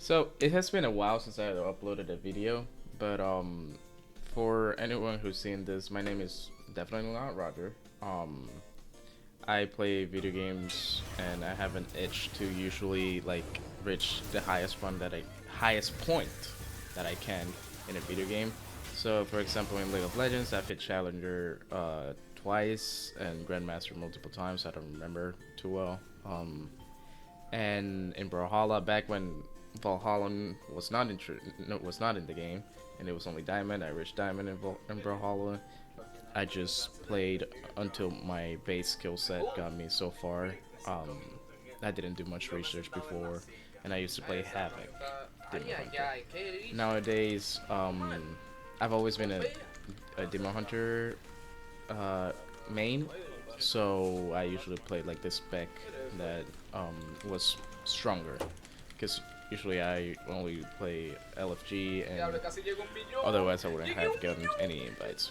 So it has been a while since I uploaded a video, but for anyone who's seen this, my name is definitely not Roger. Um, I play video games, and I have an itch to usually like reach the highest point that I can in a video game. So, for example, in League of Legends, I've hit Challenger twice and Grandmaster multiple times. I don't remember too well. And in Brawlhalla, back when Valhalla was not in the game, and it was only Diamond, I reached Diamond in Brawlhalla. I just played until my base skill set got me so far. Um, I didn't do much research before, and I used to play Havoc, Demon Hunter. Nowadays, I've always been a Demon Hunter uh, main, so I usually play like this spec that was stronger, because usually I only play LFG, and otherwise I wouldn't have gotten any invites.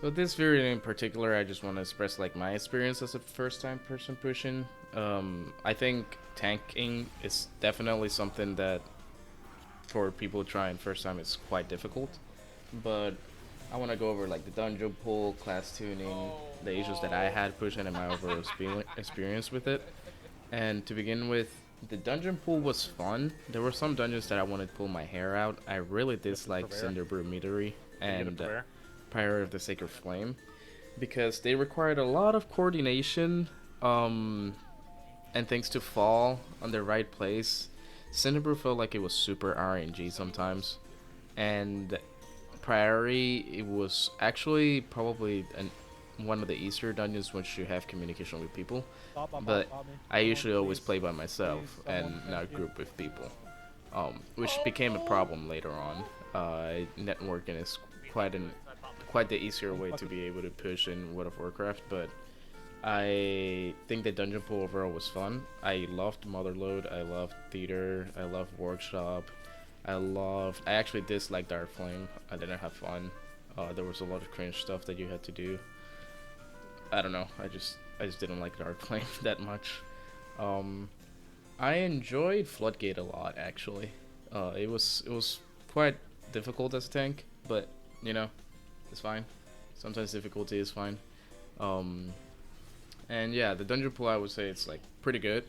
So this video in particular, I just want to express like my experience as a first-time person pushing. I think tanking is definitely something that for people trying first time it's quite difficult, but I want to go over like the dungeon pull, class tuning, the issues that I had pushing, and my overall experience with it. And to begin with, the dungeon pool was fun. There were some dungeons that I wanted to pull my hair out. I really disliked Cinderbrew Meadery and Pyre of the Sacred Flame because they required a lot of coordination and things to fall on the right place. Cinderbrew felt like it was super RNG sometimes, and Priory, it was actually probably one of the easier dungeons once you have communication with people. But I usually always play by myself and not group with people, which became a problem later on. Networking is quite the easier way to be able to push in World of Warcraft, but I think the dungeon pool overall was fun. I loved Motherload, I loved Theater, I loved Workshop, I actually disliked Dark Flame. I didn't have fun. There was a lot of cringe stuff that you had to do. I don't know. I just didn't like Dark Flame that much. Um, I enjoyed Floodgate a lot actually. It was quite difficult as a tank, but you know, it's fine. Sometimes difficulty is fine. Um, and yeah, the dungeon pool I would say it's like pretty good.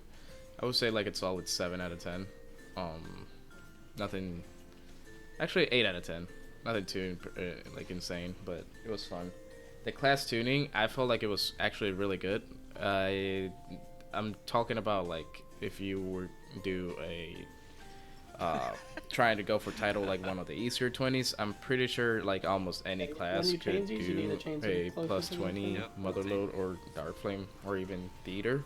I would say like it's solid 7 out of 10. Um, Nothing. Actually, 8 out of 10. Nothing too like insane, but it was fun. The class tuning, I felt like it was actually really good. I'm talking about like if you were do a trying to go for title like one of the easier 20s. I'm pretty sure like almost any class could do a plus 20 Motherload or Dark Flame or even Theater.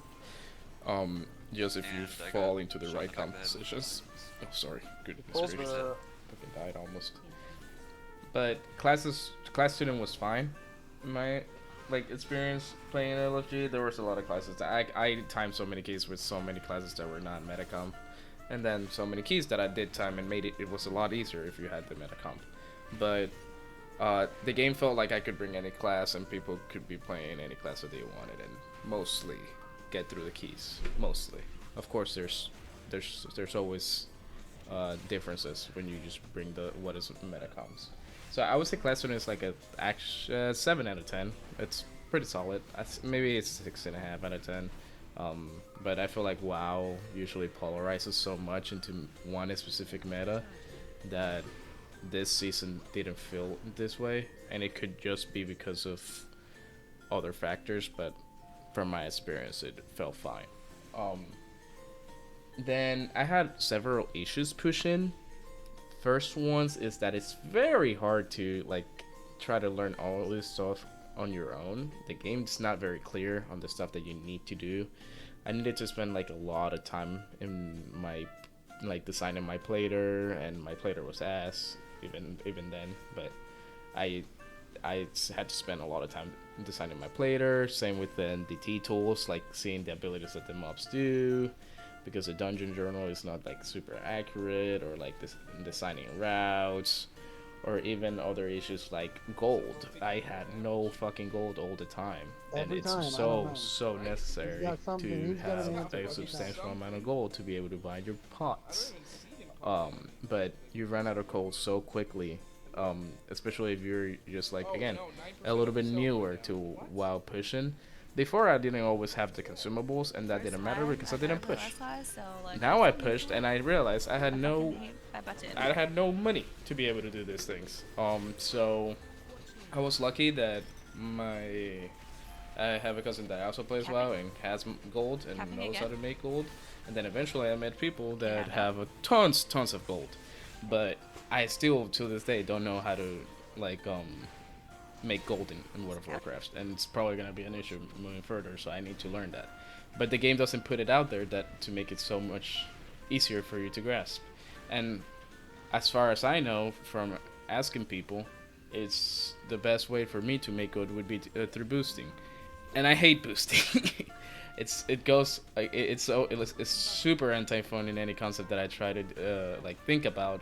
Just if you fall into the right compositions. Oh, sorry. Goodness gracious. Fucking died almost. But class tuning was fine. My like experience playing LFG, there was a lot of classes that I timed so many keys with so many classes that were not metacomp, and then so many keys that I did time and made it was a lot easier if you had the metacomp. But the game felt like I could bring any class and people could be playing any class that they wanted and mostly get through the keys. Mostly, of course, there's always differences when you just bring the what is metacomps. So I would say class tuning is like a 7 out of 10. It's pretty solid. Maybe it's 6.5 out of 10. But I feel like WoW usually polarizes so much into one specific meta that this season didn't feel this way, and it could just be because of other factors. But from my experience, it felt fine. Um, then I had several issues push in. First ones is that it's very hard to like try to learn all this stuff on your own. The game's not very clear on the stuff that you need to do. I needed to spend like a lot of time in my like designing my plater, and my plater was ass even then. But I had to spend a lot of time designing my plater. Same with the NDT tools, like seeing the abilities that the mobs do, because the dungeon journal is not like super accurate, or like this designing routes, or even other issues like gold. I had no fucking gold all the time, and Every it's time, I don't so know. so He's necessary got something. to He's got an have answer a every time. substantial amount of gold to be able to buy your pots. But you run out of gold so quickly, especially if you're just like again a little bit newer to WoW pushing. Before I didn't always have the consumables, and that didn't matter because I didn't push. Now I pushed, and I realized I had no money to be able to do these things. So I was lucky that my I have a cousin that also plays WoW and has gold and knows how to make gold. And then eventually I met people that have tons of gold, but I still to this day don't know how to like make gold in World of Warcraft, and it's probably gonna be an issue moving further. So I need to learn that. But the game doesn't put it out there that to make it so much easier for you to grasp. And as far as I know from asking people, it's the best way for me to make gold would be through boosting, and I hate boosting. It goes like it's super anti-fun in any concept that I try to like think about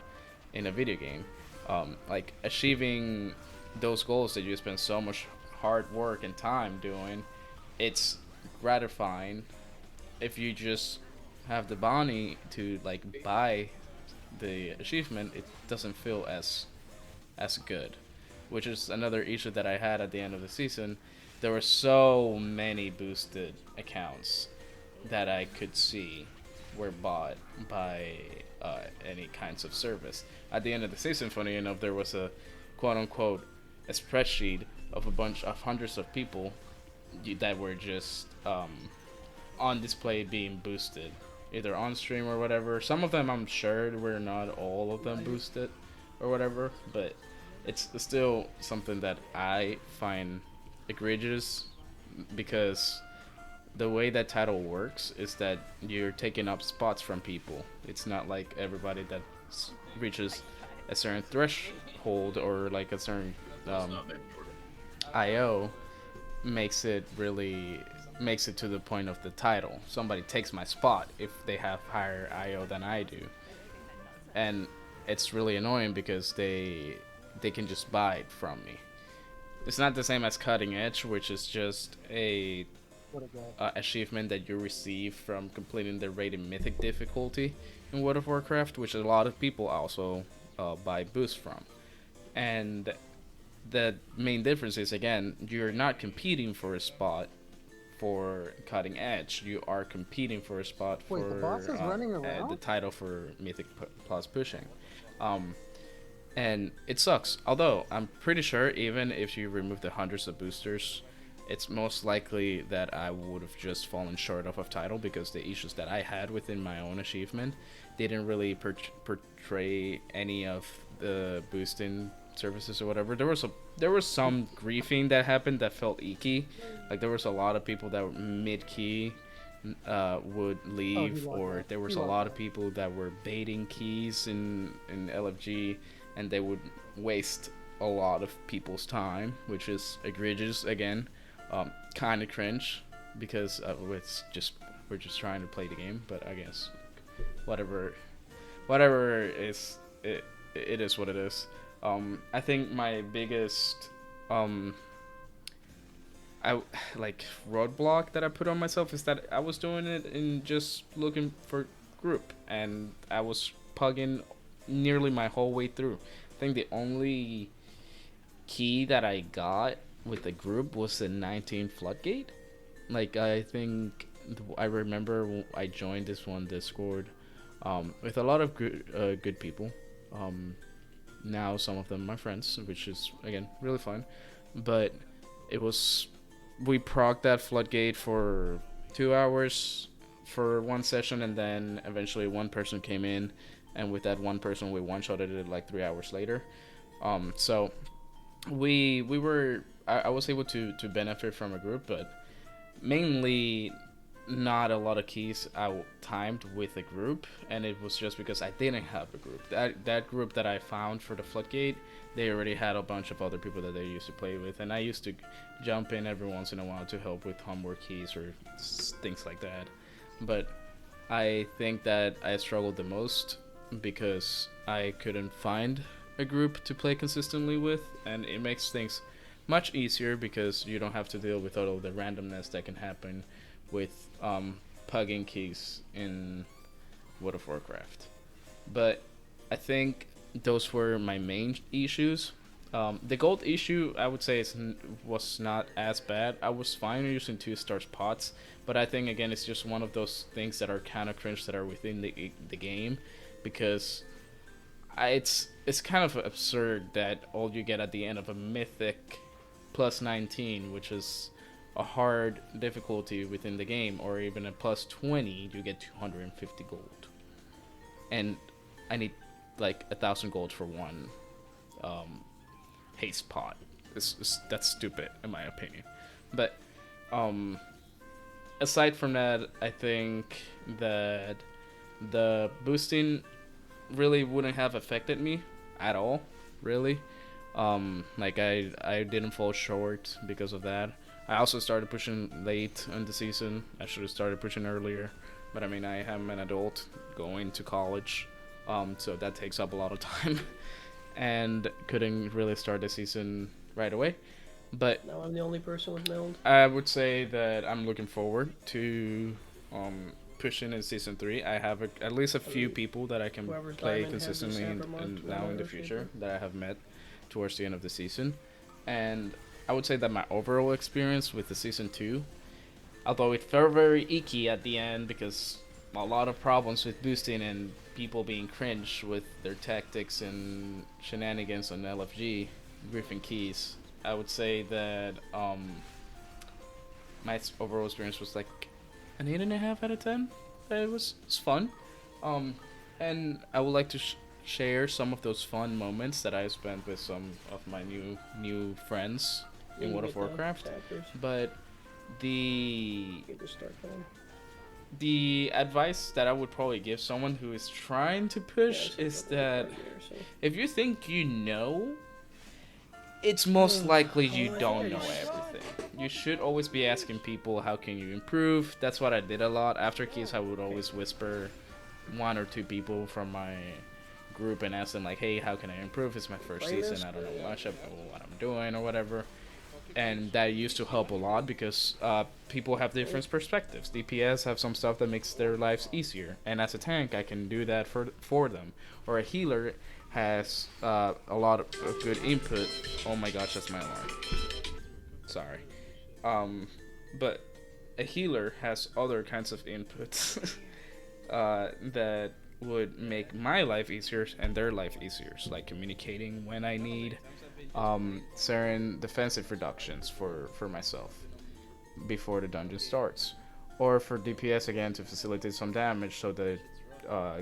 in a video game, like achieving those goals that you spend so much hard work and time doing. It's gratifying if you just have the money to like buy the achievement. It doesn't feel as good, which is another issue that I had at the end of the season. There were so many boosted accounts that I could see were bought by any kinds of service. At the end of the season, funny enough, there was a quote unquote a spreadsheet of a bunch of hundreds of people that were just on display being boosted, either on stream or whatever. Some of them I'm sure were not all of them boosted or whatever, but it's still something that I find egregious because the way that title works is that you're taking up spots from people. It's not like everybody that reaches a certain threshold or like a certain IO makes it to the point of the title. Somebody takes my spot if they have higher IO than I do, and it's really annoying because they can just buy it from me. It's not the same as Cutting Edge, which is just a achievement that you receive from completing the rated mythic difficulty in World of Warcraft, which a lot of people also buy boosts from. And the main difference is again, you're not competing for a spot for Cutting Edge. You are competing for a spot for the title for Mythic Plus pushing. And it sucks. Although I'm pretty sure even if you remove the hundreds of boosters, it's most likely that I would have just fallen short of a title because the issues that I had within my own achievement didn't really portray any of the boosting services or whatever. There was some griefing that happened that felt icky. Like there was a lot of people that were mid-key would leave, or there was a lot of people that were baiting keys in LFG, and they would waste a lot of people's time, which is egregious again. Kind of cringe because we're just trying to play the game, but I guess whatever is it is what it is. I think my biggest I like roadblock that I put on myself is that I was doing it in just looking for group, and I was pugging nearly my whole way through. I think the only key that I got with the group was the 19 floodgate. Like I think I remember I joined this one Discord with a lot of good people. Now some of them my friends, which is again really fun. But it was we procced that floodgate for 2 hours for one session, and then eventually one person came in, and with that one person we one-shotted it like 3 hours later. So we were I was able to benefit from a group, but mainly not a lot of keys I timed with a group, and it was just because I didn't have a group. That group that I found for the floodgate, they already had a bunch of other people that they used to play with, and I used to jump in every once in a while to help with homework keys or things like that. But I think that I struggled the most because I couldn't find a group to play consistently with, and it makes things much easier because you don't have to deal with all of the randomness that can happen with pugging keys in World of Warcraft. But I think those were my main issues. The gold issue, I would say, was not as bad. I was fine using 2 star pots, but I think again it's just one of those things that are kind of cringe that are within the game, because it's kind of absurd that all you get at the end of a mythic plus 19, which is a hard difficulty within the game, or even a plus 20, you get 250 gold, and I need like 1,000 gold for one um, haste pot. That's stupid in my opinion. But um, aside from that, I think that the boosting really wouldn't have affected me at all. Really, like I didn't fall short because of that. I also started pushing late in the season. I should have started pushing earlier, but I mean I am an adult going to college, so that takes up a lot of time, and couldn't really start the season right away. But Now I'm the only person with meld. I would say that I'm looking forward to pushing in season 3. I have at least a few people that I can Whoever's play diamond has the consistently sapper marked now in the with future paper. that I have met towards the end of the season. And I would say that my overall experience with the season 2, although it felt very icky at the end because a lot of problems with boosting and people being cringe with their tactics and shenanigans on LFG, Griffin Keys, I would say that my overall experience was like an 8.5 out of 10. It was fun, um, and I would like to share some of those fun moments that I spent with some of my new friends You in can World of get the Warcraft. sappers. But the Get the start time. the advice that I would probably give someone who is trying to Yeah, push it's is a double that right here, so. if you think you know, it's most likely you Oh, don't know nice. everything. You should always be asking people how can you improve. That's what I did a lot. After keys, I would always whisper 1 or 2 people from my group and ask them like, "Hey, how can I improve? It's my first season. I don't know much about what I'm doing or whatever." And that used to help a lot because people have different perspectives. DPS have some stuff that makes their lives easier, and as a tank, I can do that for them. Or a healer has a lot of good input. Oh my gosh, that's my alarm. Sorry. But a healer has other kinds of inputs that would make my life easier and their life easier, so like communicating when I need certain defensive reductions for myself before the dungeon starts, or for DPS again to facilitate some damage so the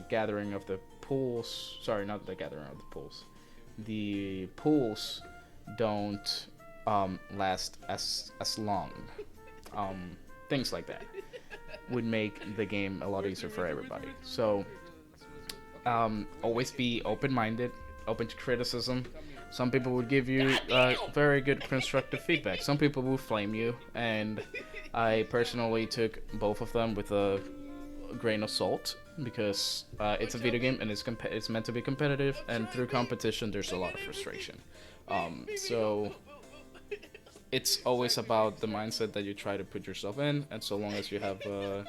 gathering of the pools, sorry, not the gathering of the pools, the pools don't last as long. Things like that would make the game a lot easier for everybody. So always be open-minded, open to criticism. Some people would give you very good constructive feedback. Some people will flame you, and I personally took both of them with a grain of salt because it's a video game and it's meant to be competitive, and through competition there's a lot of frustration. So it's always about the mindset that you try to put yourself in, and so long as you have a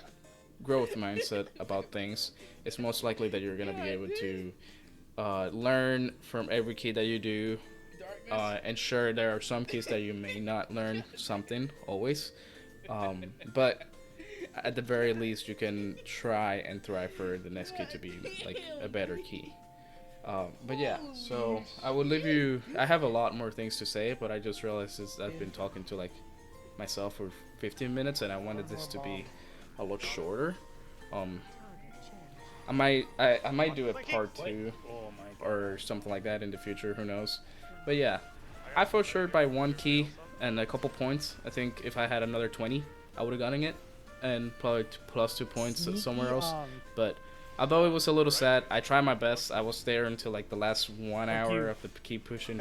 growth mindset about things, it's most likely that you're gonna be able to learn from every key that you do. And sure, there are some keys that you may not learn something always, but at the very least, you can try and thrive for the next key to be like a better key. But yeah, so I will leave you. I have a lot more things to say, but I just realized I've been talking to like myself for 15 minutes, and I wanted this to be a lot shorter. Um, I might do a part 2 or something like that in the future. Who knows? But yeah, I fell short by 1 key and a couple points. I think if I had another 20, I would have gotten it, and probably plus 2 points somewhere else. But although it was a little sad, I tried my best. I was there until like the last 1 hour of the key pushing,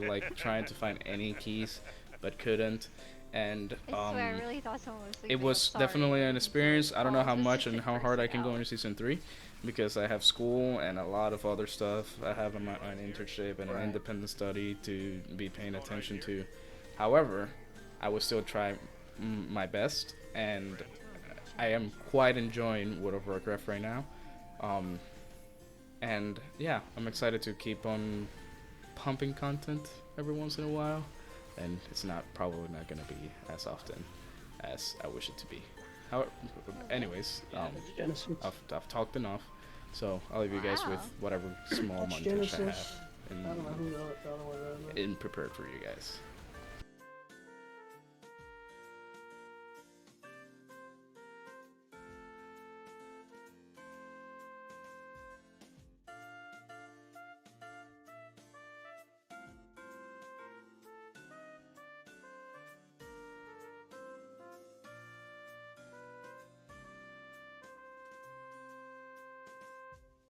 like trying to find any keys, but couldn't. And I swear, I really thought someone was it sleeping. I'm was sorry. definitely an experience. I don't know how much and Specific how hard I person can go out. into season 3 because I have school and a lot of other stuff. I have an internship and an independent study to be paying attention to. However, I will still try my best, and I am quite enjoying World of Warcraft right now. Um, And yeah, I'm excited to keep on pumping content every once in a while, and it's probably not gonna be as often as I wish it to be. How, anyways, Genesis. I've talked enough, so I'll leave you guys with Wow. whatever small That's montage I have Genesis. I don't know who the other one is. in prepared for you guys.